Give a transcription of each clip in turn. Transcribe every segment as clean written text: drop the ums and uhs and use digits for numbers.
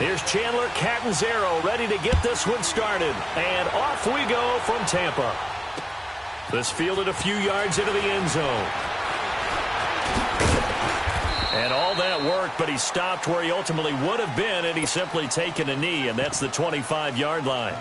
Here's Chandler Catanzaro ready to get this one started. And off we go from Tampa. This fielded a few yards into the end zone. And all that worked, but he stopped where he ultimately would have been, and he's simply taken a knee, and that's the 25-yard line.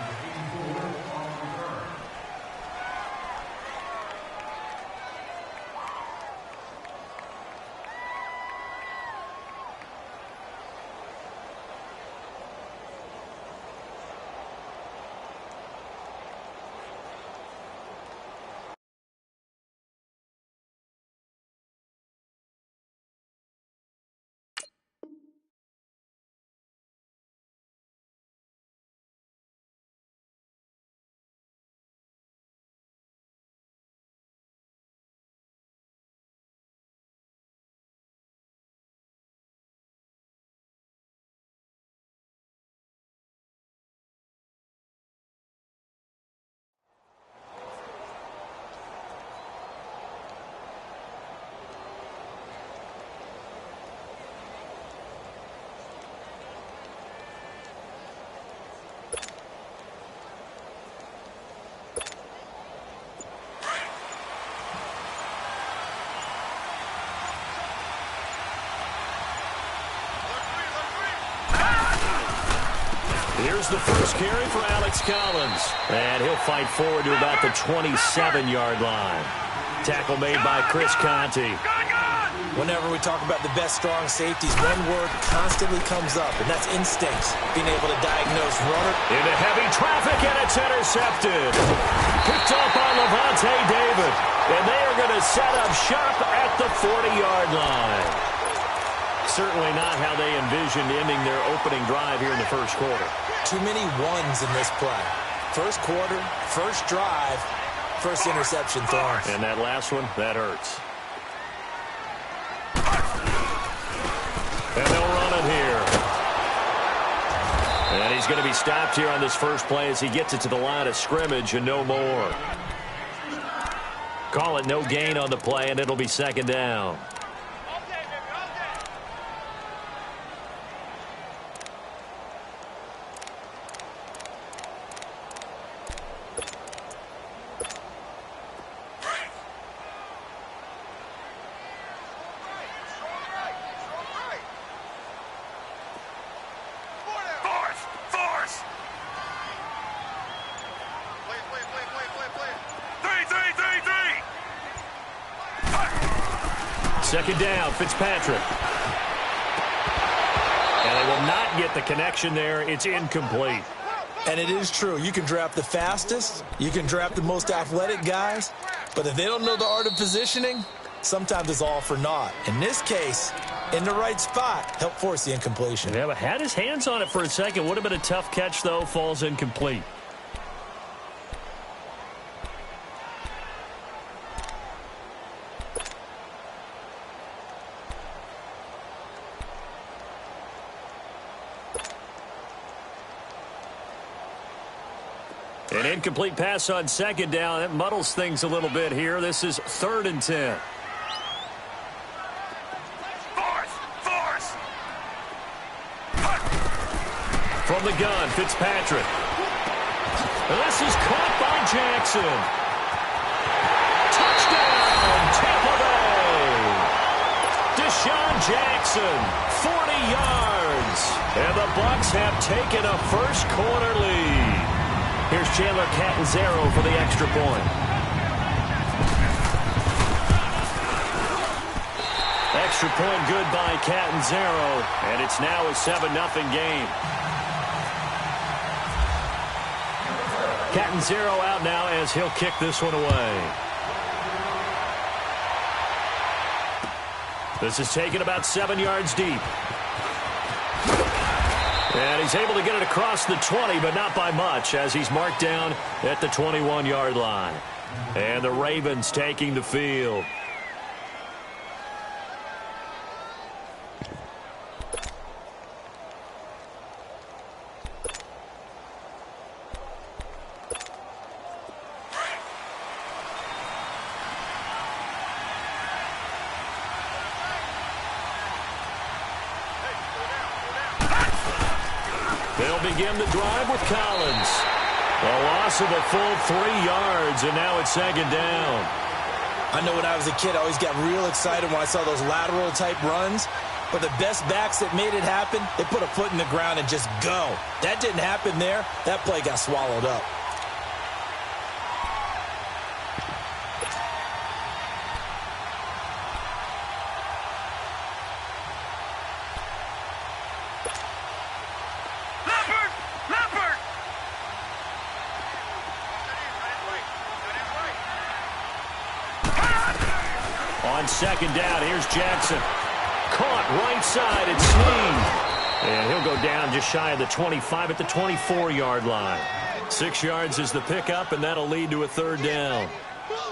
Here's the first carry for Alex Collins. And he'll fight forward to about the 27-yard line. Tackle made by Chris Conte. Whenever we talk about the best strong safeties, one word constantly comes up, and that's instincts. Being able to diagnose runner. Into heavy traffic, and it's intercepted. Picked up by Levante David. And they are going to set up shop at the 40-yard line. Certainly not how they envisioned ending their opening drive here in the first quarter. Too many ones in this play. First quarter, first drive, first interception thrown. And that last one, that hurts. And they'll run it here. And he's going to be stopped here on this first play as he gets it to the line of scrimmage and no more. Call it no gain on the play, and it'll be second down. Second down, Fitzpatrick. And they will not get the connection there. It's incomplete. And it is true. You can draft the fastest. You can draft the most athletic guys. But if they don't know the art of positioning, sometimes it's all for naught. In this case, in the right spot, help force the incompletion. Yeah, but had his hands on it for a second. Would have been a tough catch, though. Falls incomplete. An incomplete pass on second down. That muddles things a little bit here. This is 3rd and 10. Force! From the gun, Fitzpatrick. And this is caught by Jackson. Touchdown, Tampa Bay! Deshaun Jackson, 40 yards. And the Bucs have taken a first quarter lead. Here's Chandler Catanzaro for the extra point. Extra point good by Catanzaro, and it's now a 7-0 game. Catanzaro out now as he'll kick this one away. This is taken about 7 yards deep. And he's able to get it across the 20, but not by much, as he's marked down at the 21-yard line. And the Ravens taking the field. They'll begin the drive with Collins. A loss of a full 3 yards, and now it's second down. I know when I was a kid, I always got real excited when I saw those lateral-type runs. But the best backs that made it happen, they put a foot in the ground and just go. That didn't happen there. That play got swallowed up. On second down, here's Jackson. Caught right side and Sneed. And he'll go down just shy of the 25 at the 24-yard line. 6 yards is the pickup, and that'll lead to a third down.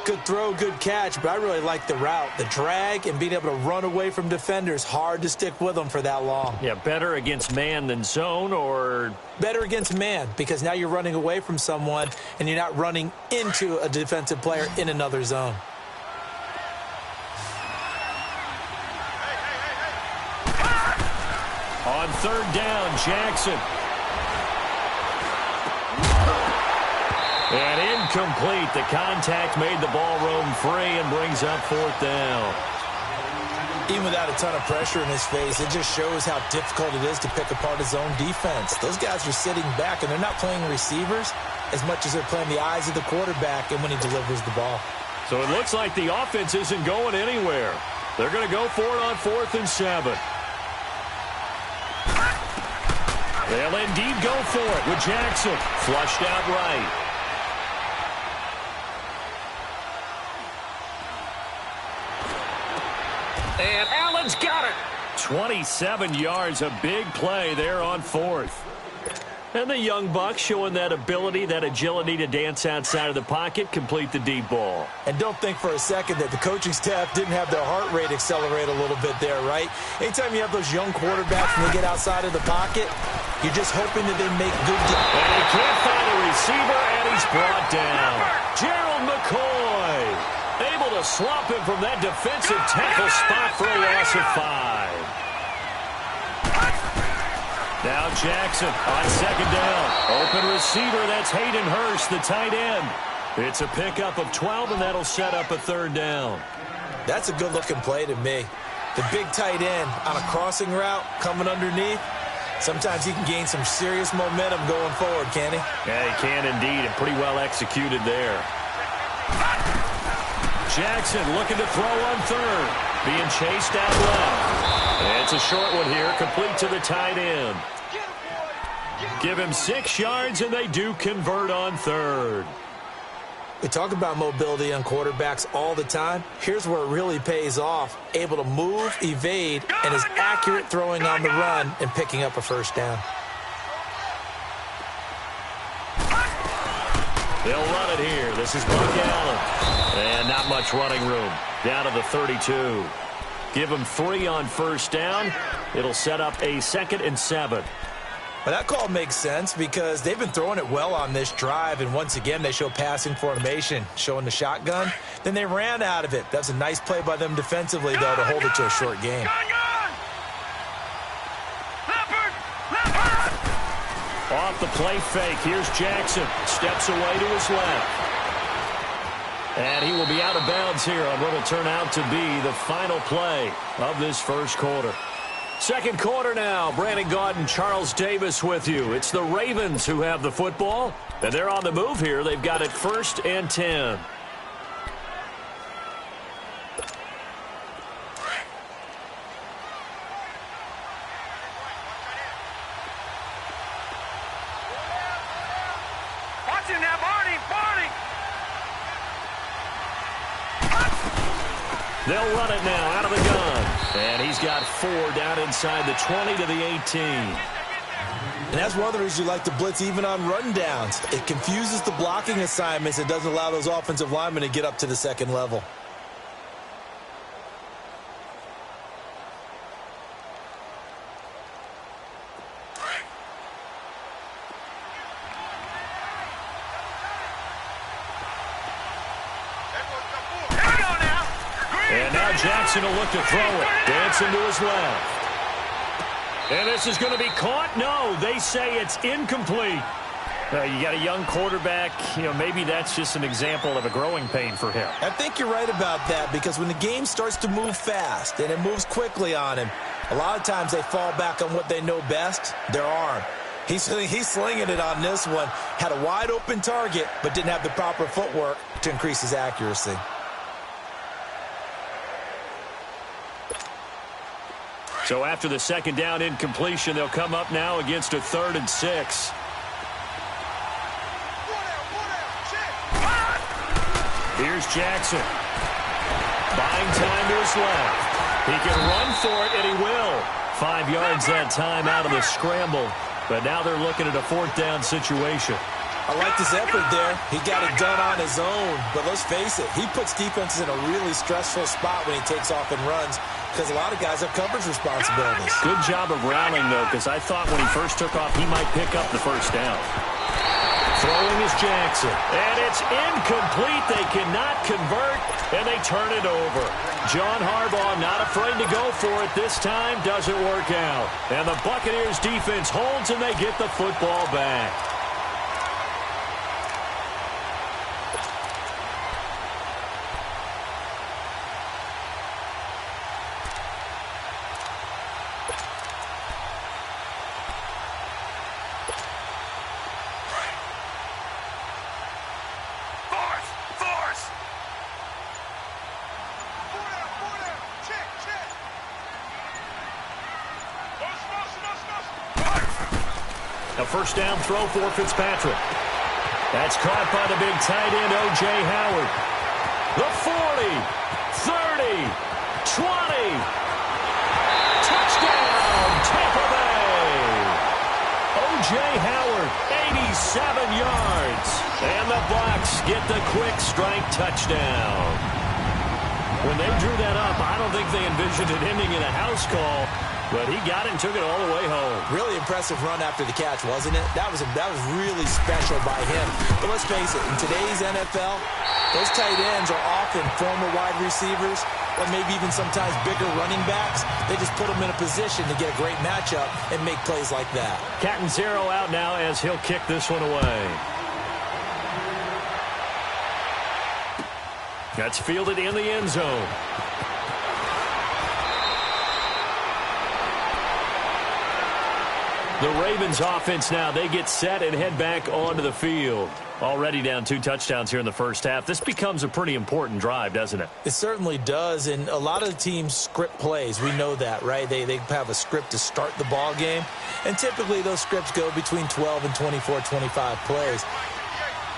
Good throw, good catch, but I really like the route. The drag and being able to run away from defenders, hard to stick with them for that long. Yeah, better against man than zone, or? Better against man, because now you're running away from someone, and you're not running into a defensive player in another zone. On third down, Jackson. And incomplete. The contact made the ball roam free and brings up fourth down. Even without a ton of pressure in his face, it just shows how difficult it is to pick apart his own defense. Those guys are sitting back, and they're not playing receivers as much as they're playing the eyes of the quarterback and when he delivers the ball. So it looks like the offense isn't going anywhere. They're going to go for it on 4th and 7. They'll indeed go for it with Jackson. Flushed out right. And Allen's got it. 27 yards, a big play there on 4th. And the young buck showing that ability, that agility to dance outside of the pocket, complete the deep ball. And don't think for a second that the coaching staff didn't have their heart rate accelerate a little bit there, right? Anytime you have those young quarterbacks and they get outside of the pocket, you're just hoping that they make good decisions. And he can't find a receiver, and he's brought down. Gerald McCoy able to swap him from that defensive tackle spot for a loss of 5. Now Jackson on second down. Open receiver, that's Hayden Hurst, the tight end. It's a pickup of 12, and that'll set up a third down. That's a good-looking play to me. The big tight end on a crossing route coming underneath. Sometimes he can gain some serious momentum going forward, can't he? Yeah, he can indeed, and pretty well executed there. Jackson looking to throw on third. Being chased out left. And it's a short one here, complete to the tight end. Give him 6 yards, and they do convert on third. We talk about mobility on quarterbacks all the time. Here's where it really pays off. Able to move, evade, and is accurate throwing on the run and picking up a first down. They'll run it here. This is Buck Allen. And not much running room. Down to the 32. Give him 3 on first down. It'll set up a 2nd and 7. Well, that call makes sense because they've been throwing it well on this drive, and once again they show passing formation, showing the shotgun. Then they ran out of it. That's a nice play by them defensively, though, to hold it to a short game. Off the play fake, here's Jackson. Steps away to his left. And he will be out of bounds here on what will turn out to be the final play of this first quarter. Second quarter now. Brandon Gaudin, Charles Davis with you. It's the Ravens who have the football, and they're on the move here. They've got it 1st and 10. Watching that, Barney! They'll run it now out of the gun. And he's got 4 down inside the 20 to the 18. And that's one of the reasons you like to blitz even on rundowns. It confuses the blocking assignments. It doesn't allow those offensive linemen to get up to the second level. And now Jackson will look to throw it. Dancing to his left. And this is going to be caught? No, they say it's incomplete. You got a young quarterback. Maybe that's just an example of a growing pain for him. I think you're right about that, because when the game starts to move fast and it moves quickly on him, a lot of times they fall back on what they know best, their arm. He's slinging it on this one. Had a wide open target, but didn't have the proper footwork to increase his accuracy. So after the second down incompletion, they'll come up now against a 3rd and 6. Here's Jackson. Buying time to his left. He can run for it, and he will. 5 yards that time out of the scramble. But now they're looking at a 4th down situation. I liked his effort there. He got it done on his own. But let's face it, he puts defenses in a really stressful spot when he takes off and runs, because a lot of guys have coverage responsibilities. Good job of rallying, though, because I thought when he first took off, he might pick up the 1st down. Throwing is Jackson. And it's incomplete. They cannot convert, and they turn it over. John Harbaugh not afraid to go for it this time. Doesn't work out. And the Buccaneers defense holds, and they get the football back. A 1st down throw for Fitzpatrick. That's caught by the big tight end, O.J. Howard. The 40, 30, 20. Touchdown, Tampa Bay. O.J. Howard, 87 yards. And the Bucs get the quick strike touchdown. When they drew that up, I don't think they envisioned it ending in a house call. But he got it and took it all the way home. Really impressive run after the catch, wasn't it? That was really special by him. But let's face it, in today's NFL, those tight ends are often former wide receivers, or maybe even sometimes bigger running backs. They just put them in a position to get a great matchup and make plays like that. Catanzaro out now as he'll kick this one away. That's fielded in the end zone. The Ravens offense now, they get set and head back onto the field. Already down 2 touchdowns here in the first half. This becomes a pretty important drive, doesn't it? It certainly does, and a lot of the teams script plays. We know that, right? They have a script to start the ball game, and typically those scripts go between 12 and 24, 25 plays.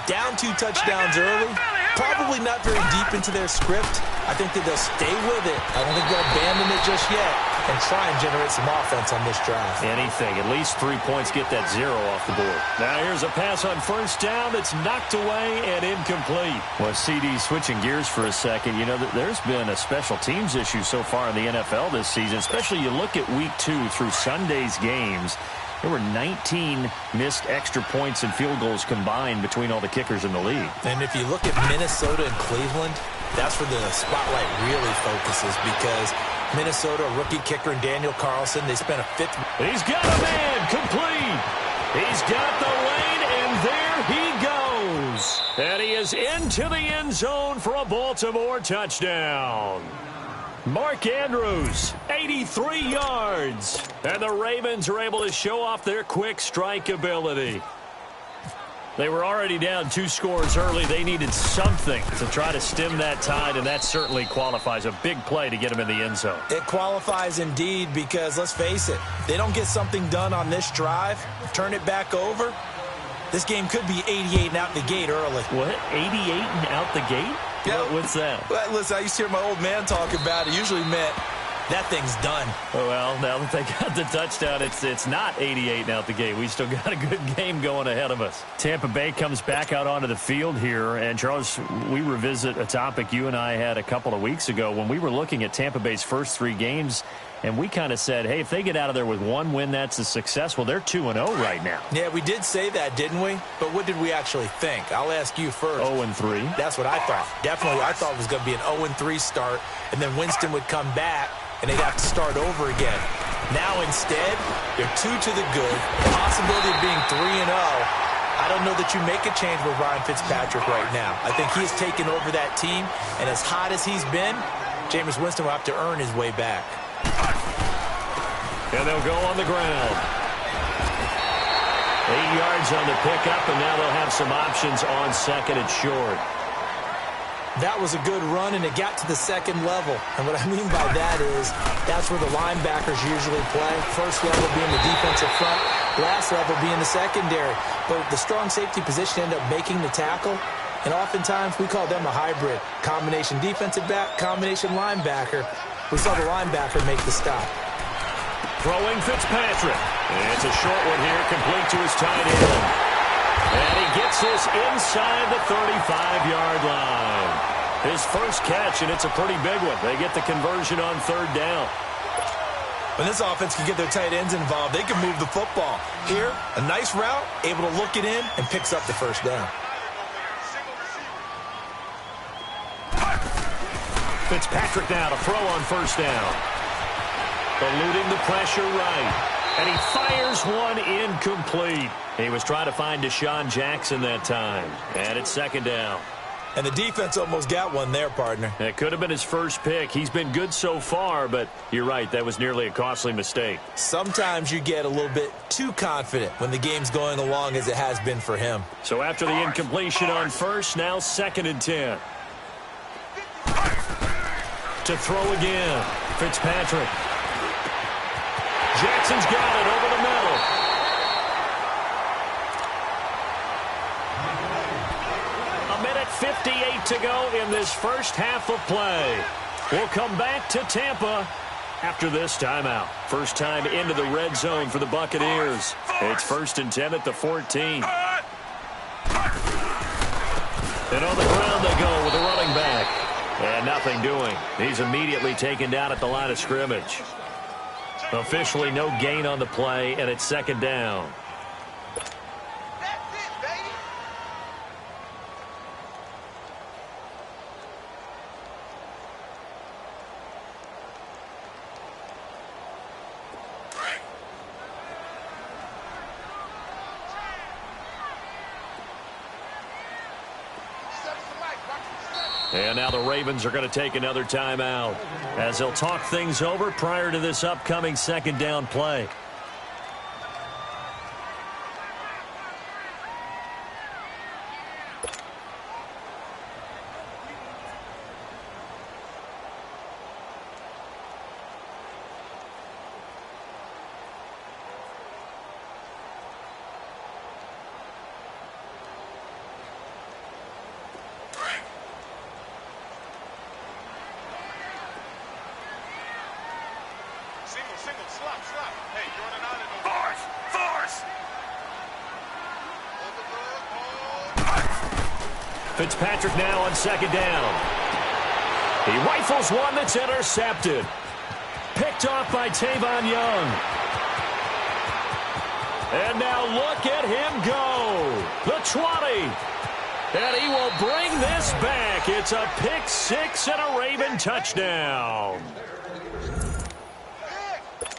Down 2 touchdowns early, probably not very deep into their script. I think that they'll stay with it. I don't think they'll abandon it just yet and try and generate some offense on this drive. Anything. At least 3 points, get that 0 off the board. Now here's a pass on 1st down that's knocked away and incomplete. Well, CD, switching gears for a second, there's been a special teams issue so far in the NFL this season, especially you look at week 2 through Sunday's games. There were 19 missed extra points and field goals combined between all the kickers in the league. And if you look at Minnesota and Cleveland, that's where the spotlight really focuses, because Minnesota, rookie kicker and Daniel Carlson, they spent a 5th. He's got a man, complete. He's got the lane, and there he goes. And he is into the end zone for a Baltimore touchdown. Mark Andrews, 83 yards. And the Ravens are able to show off their quick strike ability. They were already down 2 scores early. They needed something to try to stem that tide, and that certainly qualifies. A big play to get them in the end zone. It qualifies indeed, because let's face it, they don't get something done on this drive, turn it back over, this game could be 88 and out the gate early. What? 88 and out the gate? Yeah. What's that? Well, listen, I used to hear my old man talk about it. Usually meant that thing's done. Oh, well, now that they got the touchdown, it's not 88 and out the gate. We still got a good game going ahead of us. Tampa Bay comes back out onto the field here. And, Charles, we revisit a topic you and I had a couple of weeks ago when we were looking at Tampa Bay's first 3 games. And we kind of said, hey, if they get out of there with 1 win, that's a success. Well, they're 2-0 right now. Yeah, we did say that, didn't we? But what did we actually think? I'll ask you first. 0-3. That's what I thought. Definitely, I thought it was going to be an 0-3 start, and then Winston would come back, and they'd have to start over again. Now instead, they're 2 to the good, possibility of being 3-0. I don't know that you make a change with Ryan Fitzpatrick right now. I think he's taken over that team, and as hot as he's been, Jameis Winston will have to earn his way back. And they'll go on the ground. 8 yards on the pickup, and now they'll have some options on second and short. That was a good run, and it got to the second level. And what I mean by that is that's where the linebackers usually play. First level being the defensive front, last level being the secondary. But the strong safety position ended up making the tackle, and oftentimes we call them a hybrid. Combination defensive back, combination linebacker. We saw the linebacker make the stop. Throwing Fitzpatrick. And it's a short one here, complete to his tight end. And he gets this inside the 35-yard line. His first catch, and it's a pretty big one. They get the conversion on third down. When this offense can get their tight ends involved, they can move the football. Here, a nice route, able to look it in, and picks up the first down. Fitzpatrick now to throw on first down. Eluding the pressure right. And he fires one incomplete. He was trying to find Deshaun Jackson that time. And it's second down. And the defense almost got one there, partner. It could have been his first pick. He's been good so far, but you're right, that was nearly a costly mistake. Sometimes you get a little bit too confident when the game's going along as it has been for him. So after the incompletion on first, now second and 10. To throw again, Fitzpatrick. Jackson's got it over the middle. A minute 58 to go in this first half of play. We'll come back to Tampa after this timeout. First time into the red zone for the Buccaneers. It's first and 10 at the 14. And on the ground they go with the running back. And nothing doing. He's immediately taken down at the line of scrimmage. Officially no gain on the play, and it's second down. And now the Ravens are going to take another timeout as they'll talk things over prior to this upcoming second down play. Fitzpatrick now on second down. He rifles one that's intercepted. Picked off by Tavon Young. And now look at him go. The 20. And he will bring this back. It's a pick six and a Raven touchdown.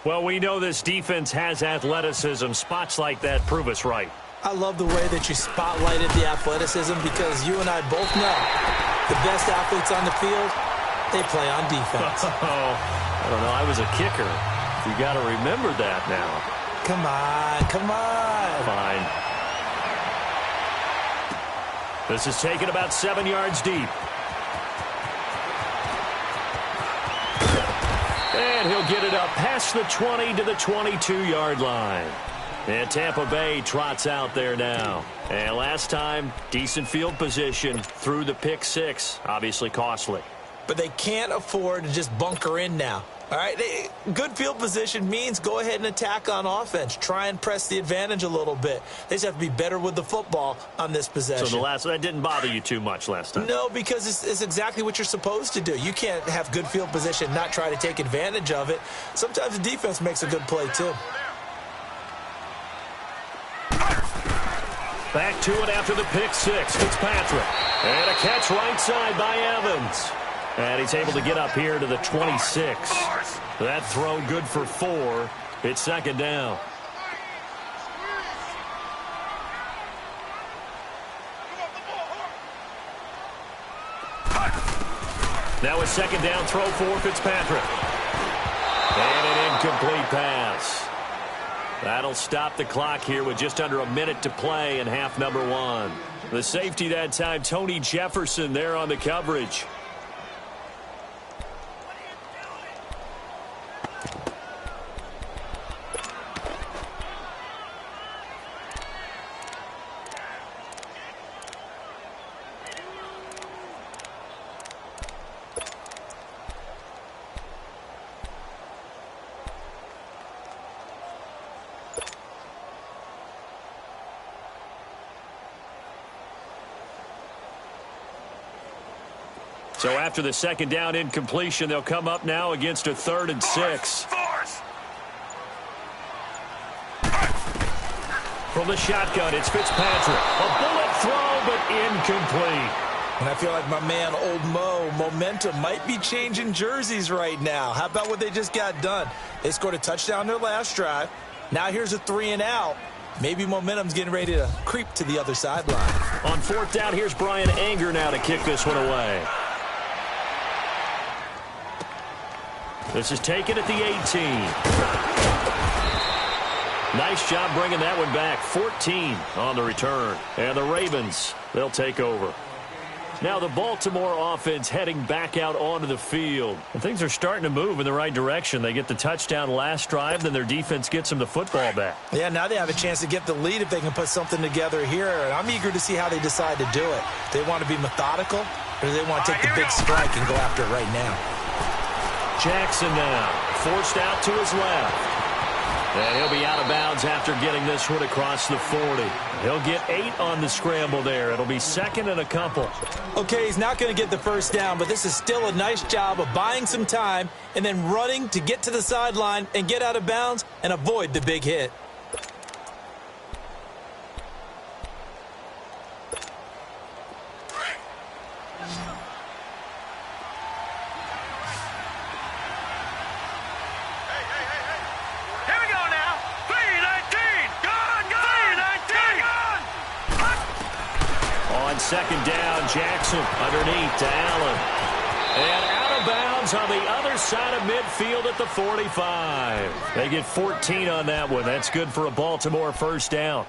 Well, we know this defense has athleticism. Spots like that prove us right. I love the way that you spotlighted the athleticism because you and I both know the best athletes on the field, they play on defense. Oh, I don't know. I was a kicker. You got to remember that now. Come on, come on. Fine. This is taken about 7 yards deep. And he'll get it up past the 20 to the 22-yard line. And Tampa Bay trots out there now. And last time, decent field position through the pick six. Obviously costly. But they can't afford to just bunker in now. All right, good field position means go ahead and attack on offense. Try and press the advantage a little bit. They just have to be better with the football on this possession. So that didn't bother you too much last time? No, because it's exactly what you're supposed to do. You can't have good field position, not try to take advantage of it. Sometimes the defense makes a good play too. Back to it after the pick six. Fitzpatrick. And a catch right side by Evans. And he's able to get up here to the 26. That throw good for 4. It's second down. Now a second down throw for Fitzpatrick. And an incomplete pass. That'll stop the clock here with just under a minute to play in half number 1. The safety that time, Tony Jefferson, there on the coverage. So after the second down incompletion, they'll come up now against a 3rd and 6. From the shotgun, it's Fitzpatrick. A bullet throw, but incomplete. And I feel like my man, Old Mo, momentum might be changing jerseys right now. How about what they just got done? They scored a touchdown their last drive. Now here's a 3 and out. Maybe momentum's getting ready to creep to the other sideline. On 4th down, here's Brian Anger now to kick this one away. This is taken at the 18. Nice job bringing that one back. 14 on the return. And the Ravens, they'll take over. Now the Baltimore offense heading back out onto the field. And things are starting to move in the right direction. They get the touchdown last drive, then their defense gets them the football back. Yeah, now they have a chance to get the lead if they can put something together here. And I'm eager to see how they decide to do it. They want to be methodical, or do they want to take the big strike and go after it right now? Jackson now, forced out to his left. And he'll be out of bounds after getting this one across the 40. He'll get 8 on the scramble there. It'll be 2nd and a couple. Okay, he's not going to get the first down, but this is still a nice job of buying some time and then running to get to the sideline and get out of bounds and avoid the big hit. Second down, Jackson underneath to Allen. And out of bounds on the other side of midfield at the 45. They get 14 on that one. That's good for a Baltimore first down.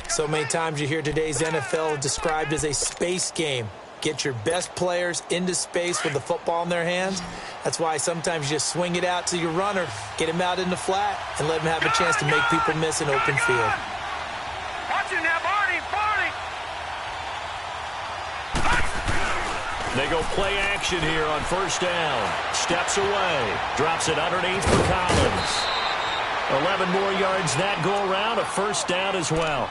So many times you hear today's NFL described as a space game. Get your best players into space with the football in their hands. That's why sometimes you just swing it out to your runner, get him out in the flat, and let him have a chance to make people miss an open field. They go play action here on first down. Steps away. Drops it underneath for Collins. 11 more yards that go around. A first down as well.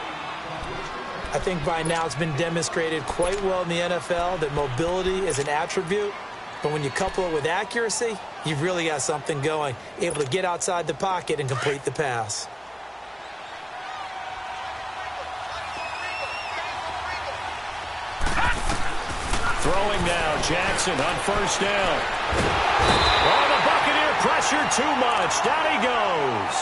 I think by now it's been demonstrated quite well in the NFL that mobility is an attribute. But when you couple it with accuracy, you've really got something going. Able to get outside the pocket and complete the pass. Throwing now, Jackson on first down. Oh, the Buccaneer pressure too much. Down he goes.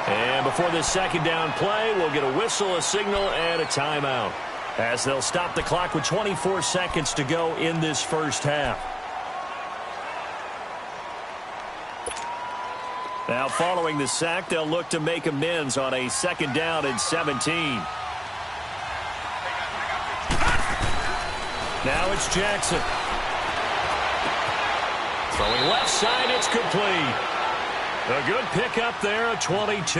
And before this second down play, we'll get a whistle, a signal, and a timeout, as they'll stop the clock with 24 seconds to go in this first half. Now, following the sack, they'll look to make amends on a second down and 17. Now it's Jackson. Throwing left side, it's complete. A good pickup there, a 22.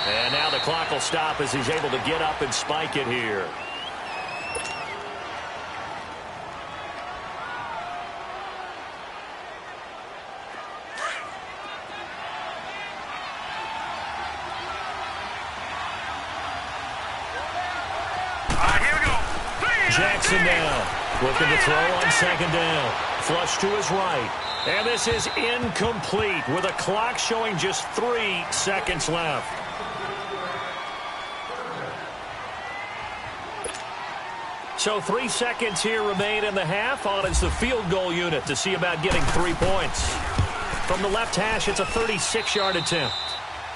And now the clock will stop as he's able to get up and spike it here. Jackson now, looking to throw on second down. Flush to his right. And this is incomplete with a clock showing just 3 seconds left. So 3 seconds here remain in the half. On is the field goal unit to see about getting 3 points. From the left hash, it's a 36-yard attempt.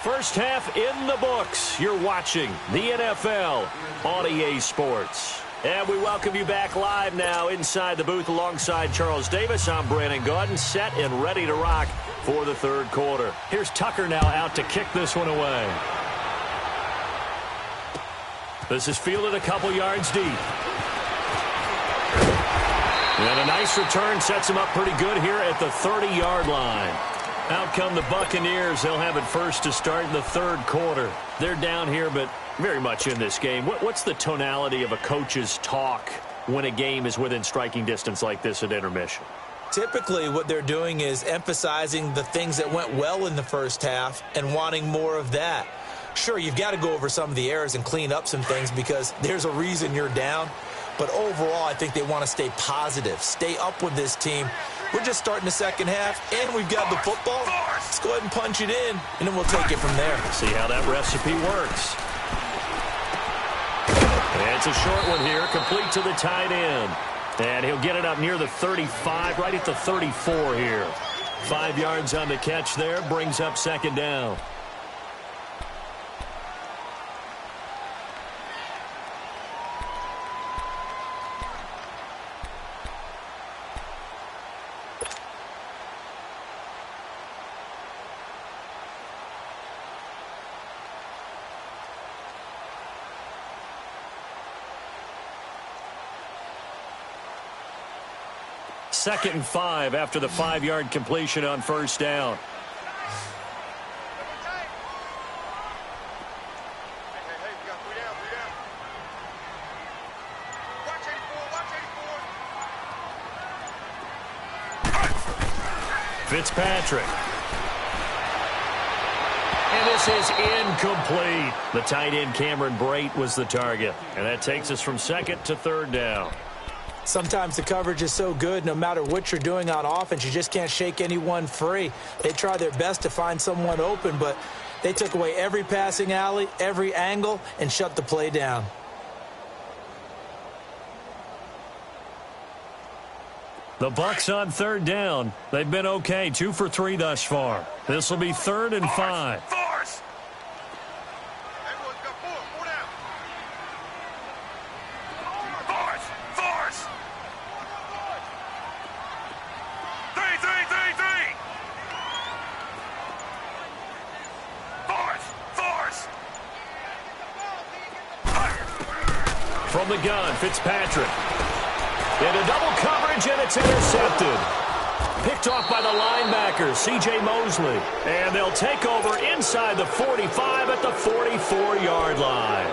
First half in the books. You're watching the NFL on EA Sports. And we welcome you back live now inside the booth alongside Charles Davis. I'm Brandon Gaudin, set and ready to rock for the third quarter. Here's Tucker now out to kick this one away. This is fielded a couple yards deep. And a nice return sets him up pretty good here at the 30-yard line. Out come the Buccaneers. They'll have it first to start in the third quarter. They're down here, but very much in this game. What's the tonality of a coach's talk when a game is within striking distance like this at intermission? Typically, what they're doing is emphasizing the things that went well in the first half and wanting more of that. Sure, you've got to go over some of the errors and clean up some things because there's a reason you're down. But overall, I think they want to stay positive, stay up with this team. We're just starting the second half, and we've got the football. Let's go ahead and punch it in, and then we'll take it from there. See how that recipe works. And it's a short one here, complete to the tight end. And he'll get it up near the 35, right at the 34 here. 5 yards on the catch there, brings up second down. Second and 5 after the 5-yard completion on first down. Fitzpatrick. And this is incomplete. The tight end Cameron Brate was the target. And that takes us from second to third down. Sometimes the coverage is so good, no matter what you're doing on offense, you just can't shake anyone free. They try their best to find someone open, but they took away every passing alley, every angle, and shut the play down. The Bucs on third down. They've been okay, 2 for 3 thus far. This will be 3rd and 5. From the gun, Fitzpatrick. Into double coverage, and it's intercepted. Picked off by the linebacker, C.J. Mosley. And they'll take over inside the 45 at the 44-yard line.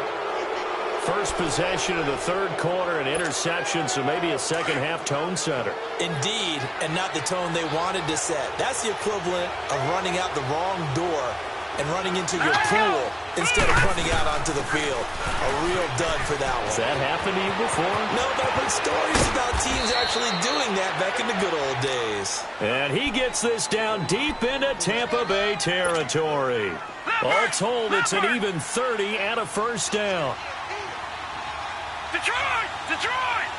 First possession of the third quarter, an interception, so maybe a second-half tone setter. Indeed, and not the tone they wanted to set. That's the equivalent of running out the wrong door and running into your pool instead of running out onto the field. A real dud for that one. Has that happened to you before? No, but I've heard stories about teams actually doing that back in the good old days. And he gets this down deep into Tampa Bay territory. All told, it's an even 30 and a first down. Detroit! Detroit!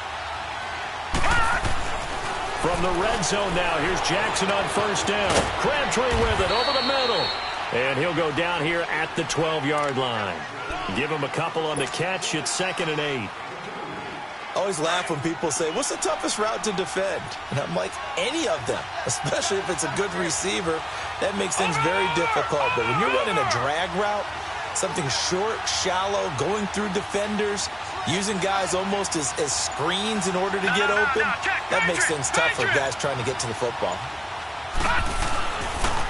From the red zone now, here's Jackson on first down. Crabtree with it over the middle. And he'll go down here at the 12-yard line. Give him a couple on the catch. It's 2nd and 8. I always laugh when people say, what's the toughest route to defend? And I'm like, any of them, especially if it's a good receiver. That makes things very difficult. But when you're running a drag route, something short, shallow, going through defenders, using guys almost as screens in order to get open, that makes things tough for guys trying to get to the football.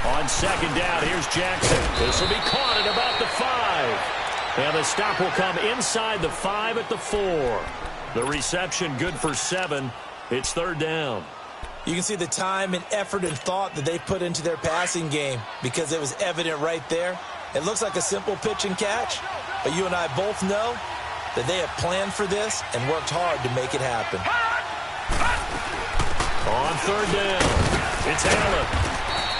On second down, here's Jackson. This will be caught at about the 5. And the stop will come inside the 5 at the 4. The reception good for 7. It's third down. You can see the time and effort and thought that they put into their passing game because it was evident right there. It looks like a simple pitch and catch, but you and I both know that they have planned for this and worked hard to make it happen. On third down, it's Allen.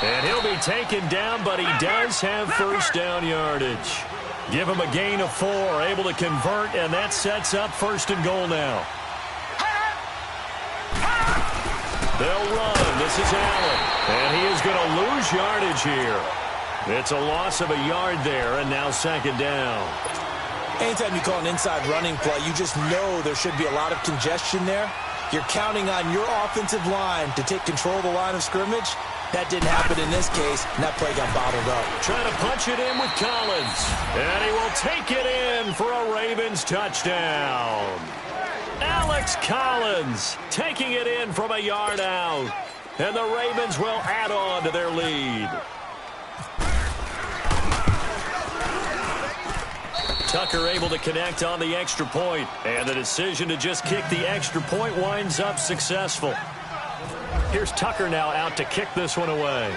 And he'll be taken down, but he does have first down yardage. Give him a gain of 4, able to convert, and that sets up 1st and goal now. They'll run. This is Allen. And he is going to lose yardage here. It's a loss of a yard there, and now second down. Anytime you call an inside running play, you just know there should be a lot of congestion there. You're counting on your offensive line to take control of the line of scrimmage. That didn't happen in this case, and that play got bottled up. Trying to punch it in with Collins. And he will take it in for a Ravens touchdown. Alex Collins taking it in from a yard out. And the Ravens will add on to their lead. Tucker able to connect on the extra point. And the decision to just kick the extra point winds up successful. Here's Tucker now out to kick this one away.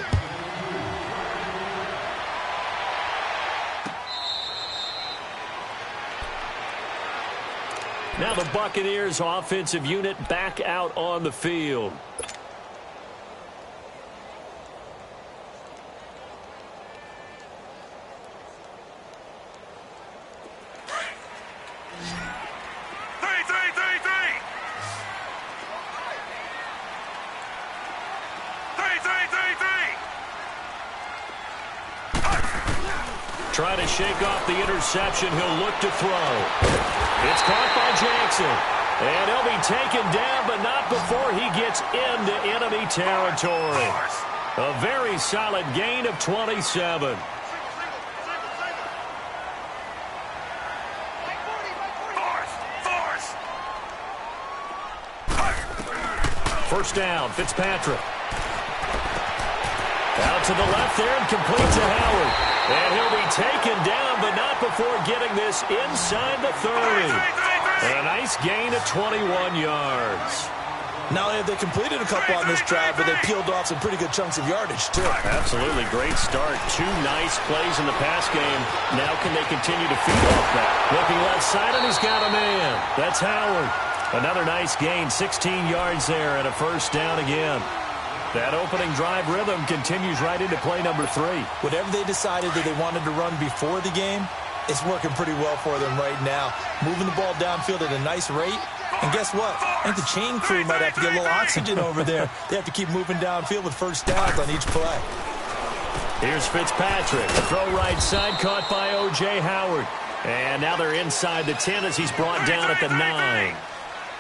Now the Buccaneers offensive unit back out on the field. Trying to shake off the interception. He'll look to throw. It's caught by Jackson. And he'll be taken down, but not before he gets into enemy territory. A very solid gain of 27. First down, Fitzpatrick. Out to the left there and complete to Howard. And he'll be taken down, but not before getting this inside the 30. And a nice gain of 21 yards. Not only have they completed a couple on this drive, but they peeled off some pretty good chunks of yardage, too. Absolutely. Great start. Two nice plays in the pass game. Now can they continue to feed off that? Looking left side, and he's got a man. That's Howard. Another nice gain. 16 yards there and a first down again. That opening drive rhythm continues right into play number 3. Whatever they decided that they wanted to run before the game, it's working pretty well for them right now. Moving the ball downfield at a nice rate. And guess what? I think the chain crew might have to get a little oxygen over there. They have to keep moving downfield with first downs on each play. Here's Fitzpatrick. The throw right side caught by O.J. Howard. And now they're inside the 10 as he's brought down at the 9.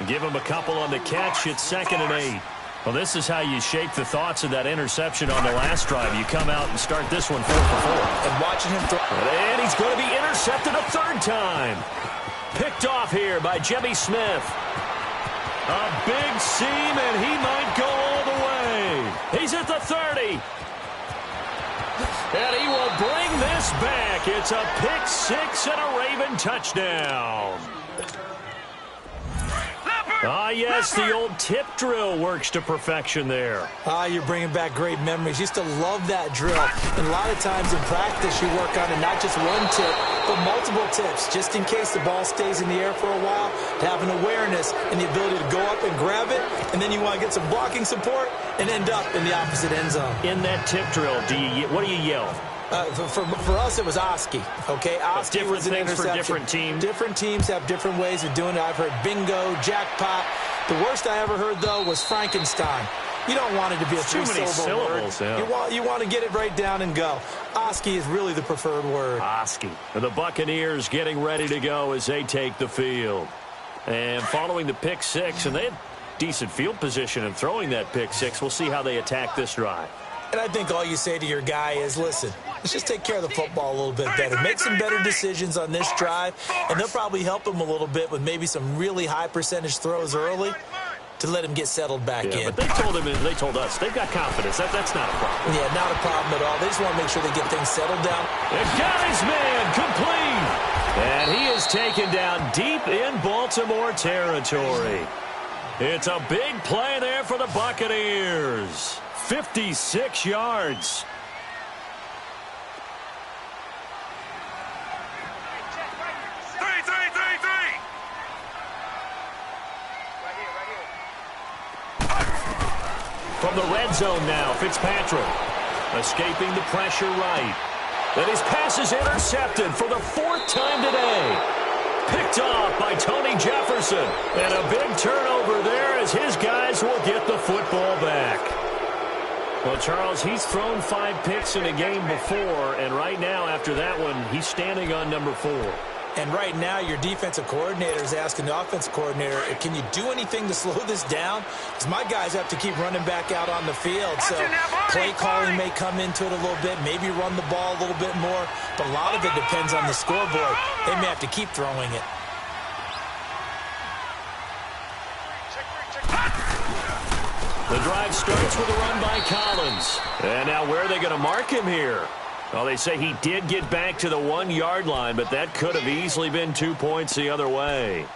Give him a couple on the catch. It's 2nd and 8. Well, this is how you shape the thoughts of that interception on the last drive. You come out and start this one 4 for 4. And watching him throw. And he's going to be intercepted a 3rd time. Picked off here by Jimmy Smith. A big seam, and he might go all the way. He's at the 30. And he will bring this back. It's a pick 6 and a Raven touchdown. Ah, yes, the old tip drill works to perfection there. Ah, you're bringing back great memories. Used to love that drill. And a lot of times in practice, you work on it, not just one tip, but multiple tips, just in case the ball stays in the air for a while, to have an awareness and the ability to go up and grab it, and then you want to get some blocking support and end up in the opposite end zone. In that tip drill, what do you yell? For us, it was Oski. Okay, Oski was an interception. For different teams. Different teams have different ways of doing it. I've heard bingo, jackpot. The worst I ever heard, though, was Frankenstein. You don't want it to be a three-syllable word. Yeah. You want to get it right down and go. Oski is really the preferred word. Oski. The Buccaneers getting ready to go as they take the field. And following the pick 6, and they had decent field position in throwing that pick 6. We'll see how they attack this drive. And I think all you say to your guy is, listen, let's just take care of the football a little bit better. Make some better decisions on this drive, and they'll probably help him a little bit with maybe some really high percentage throws early to let him get settled back in. But they told us they've got confidence. That's not a problem. Yeah, not a problem at all. They just want to make sure they get things settled down. They've got his man complete. And he is taken down deep in Baltimore territory. It's a big play there for the Buccaneers. 56 yards. From the red zone now, Fitzpatrick escaping the pressure right. And his pass is intercepted for the 4th time today. Picked off by Tony Jefferson. And a big turnover there as his guys will get the football back. Well, Charles, he's thrown 5 picks in a game before, and right now, after that one, he's standing on number 4. And right now, your defensive coordinator is asking the offensive coordinator, can you do anything to slow this down? Because my guys have to keep running back out on the field. So play calling may come into it a little bit, maybe run the ball a little bit more, but a lot of it depends on the scoreboard. They may have to keep throwing it. The drive starts with a run by Collins. And now where are they going to mark him here? Well, they say he did get back to the 1-yard line, but that could have easily been 2 points the other way.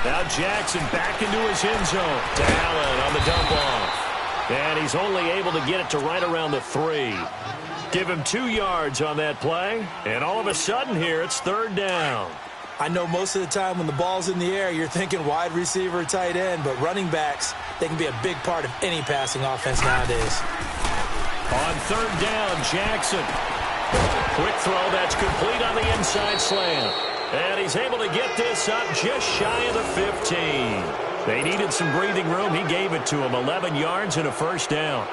Now Jackson back into his end zone. To Allen on the dump off. And he's only able to get it to right around the 3. Give him 2 yards on that play. And all of a sudden here, it's 3rd down. I know most of the time when the ball's in the air, you're thinking wide receiver, tight end, but running backs, they can be a big part of any passing offense nowadays. On 3rd down, Jackson. Quick throw that's complete on the inside slant. And he's able to get this up just shy of the 15. They needed some breathing room. He gave it to him. 11 yards and a 1st down.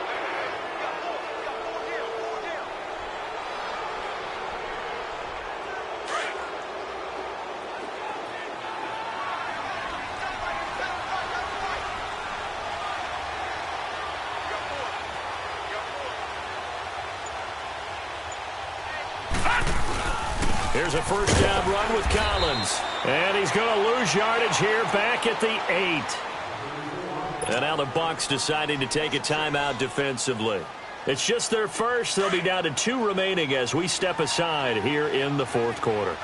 Here's a 1st down run with Collins. And he's going to lose yardage here back at the 8. And now the Bucs deciding to take a timeout defensively. It's just their first. They'll be down to 2 remaining as we step aside here in the 4th quarter.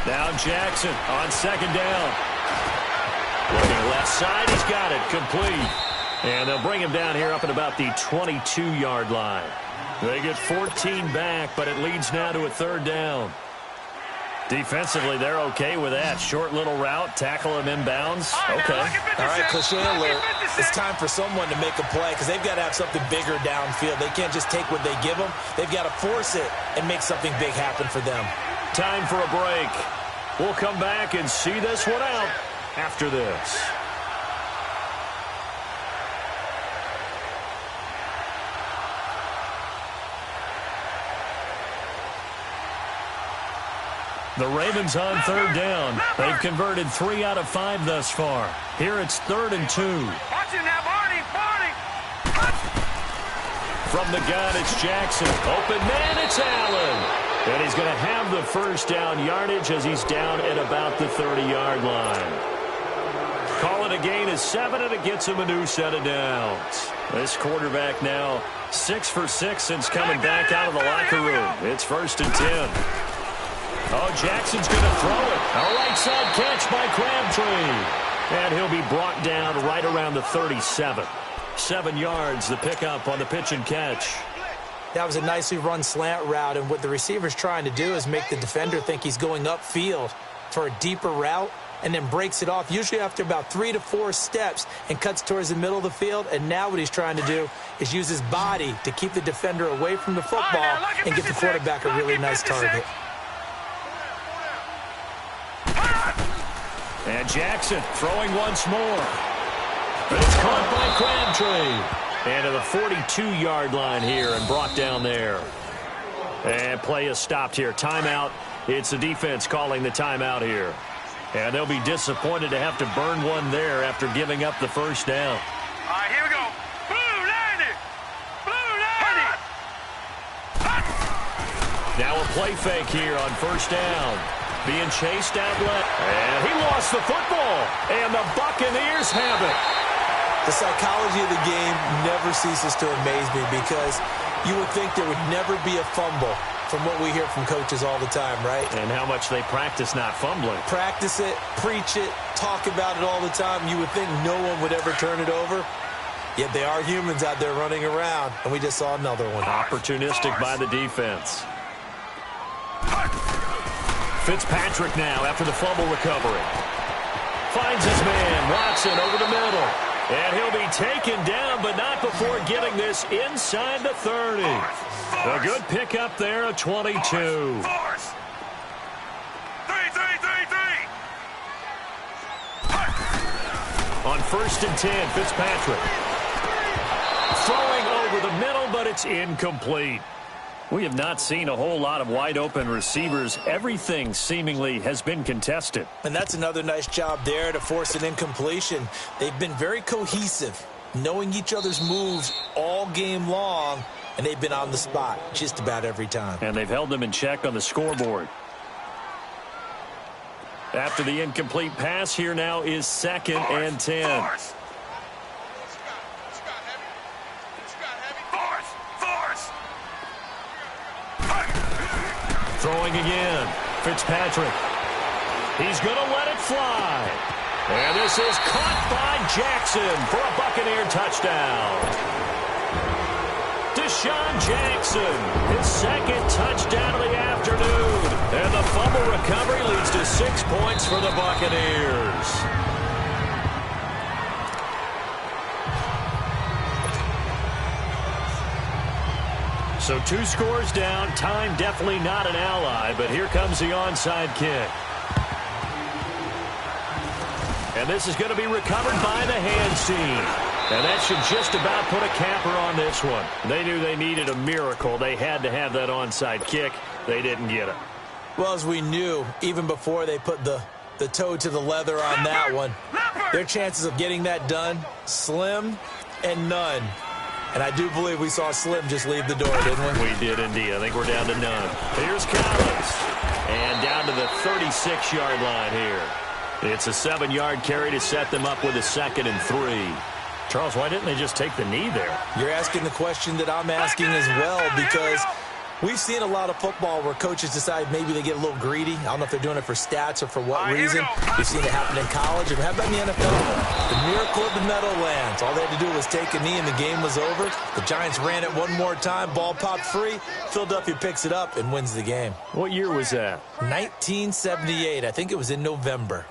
Now Jackson on 2nd down. Looking left side. He's got it. Complete. And they'll bring him down here up at about the 22-yard line. They get 14 back, but it leads now to a 3rd down. Defensively, they're okay with that. Short little route, tackle him inbounds. Okay. All right, cliche alert. It's time for someone to make a play because they've got to have something bigger downfield. They can't just take what they give them. They've got to force it and make something big happen for them. Time for a break. We'll come back and see this one out after this. The Ravens on 3rd down. They've converted 3 out of 5 thus far. Here it's 3rd and 2. From the gun, it's Jackson. Open man, it's Allen. And he's going to have the 1st down yardage as he's down at about the 30-yard line. Call it a gain of 7, and it gets him a new set of downs. This quarterback now 6 for 6 since coming back out of the locker room. It's 1st and 10. Oh, Jackson's going to throw it. A right side catch by Crabtree. And he'll be brought down right around the 37. 7 yards, the pickup on the pitch and catch. That was a nicely run slant route, and what the receiver's trying to do is make the defender think he's going upfield for a deeper route and then breaks it off, usually after about 3 to 4 steps, and cuts towards the middle of the field. And now what he's trying to do is use his body to keep the defender away from the football and get the quarterback a really nice target. And Jackson throwing once more. But it's caught by Crabtree. And to the 42-yard line here and brought down there. And play is stopped here. Timeout. It's the defense calling the timeout here. And they'll be disappointed to have to burn one there after giving up the 1st down. All right, here we go. Blue 90. Blue 90. Now a play fake here on 1st down. Being chased out left. And he lost the football. And the Buccaneers have it. The psychology of the game never ceases to amaze me because you would think there would never be a fumble from what we hear from coaches all the time, right? And how much they practice not fumbling. Practice it, preach it, talk about it all the time. You would think no one would ever turn it over. Yet they are humans out there running around, and we just saw another one. Opportunistic by the defense. Fitzpatrick now after the fumble recovery. Finds his man, Watson, over the middle. And he'll be taken down, but not before getting this inside the 30. A good pickup there, a 22. On 1st and 10, Fitzpatrick. Throwing over the middle, but it's incomplete. We have not seen a whole lot of wide-open receivers. Everything seemingly has been contested. And that's another nice job there to force an incompletion. They've been very cohesive, knowing each other's moves all game long, and they've been on the spot just about every time. And they've held them in check on the scoreboard. After the incomplete pass, here now is 2nd and 10. Throwing again. Fitzpatrick. He's going to let it fly. And this is caught by Jackson for a Buccaneer touchdown. Deshaun Jackson, his 2nd touchdown of the afternoon. And the fumble recovery leads to 6 points for the Buccaneers. So 2 scores down. Time definitely not an ally, but here comes the onside kick. And this is going to be recovered by the hands team. And that should just about put a capper on this one. They knew they needed a miracle. They had to have that onside kick. They didn't get it. Well, as we knew, even before they put the toe to the leather on that one, their chances of getting that done, slim and none. And I do believe we saw Slim just leave the door, didn't we? We did indeed. I think we're down to none. Here's Collins. And down to the 36-yard line here. It's a 7-yard carry to set them up with a 2nd and 3. Charles, why didn't they just take the knee there? You're asking the question that I'm asking as well, because we've seen a lot of football where coaches decide maybe they get a little greedy. I don't know if they're doing it for stats or for what reason. We've seen it happen in college. And how about in the NFL? The miracle of the Meadowlands. All they had to do was take a knee and the game was over. The Giants ran it one more time. Ball popped free. Philadelphia picks it up and wins the game. What year was that? 1978. I think it was in November.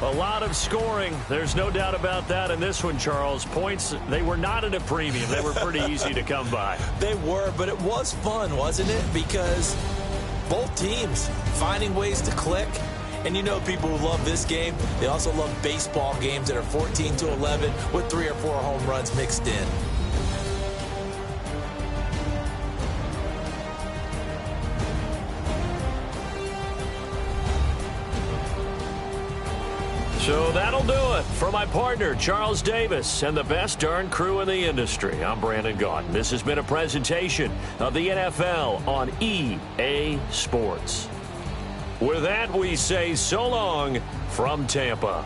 A lot of scoring. There's no doubt about that in this one, Charles. Points, they were not at a premium. They were pretty easy to come by. They were, but it was fun, wasn't it? Because both teams finding ways to click. And you know people who love this game, they also love baseball games that are 14-11 with 3 or 4 home runs mixed in. So that'll do it. For my partner, Charles Davis, and the best darn crew in the industry, I'm Brandon Gaudin. This has been a presentation of the NFL on EA Sports. With that, we say so long from Tampa.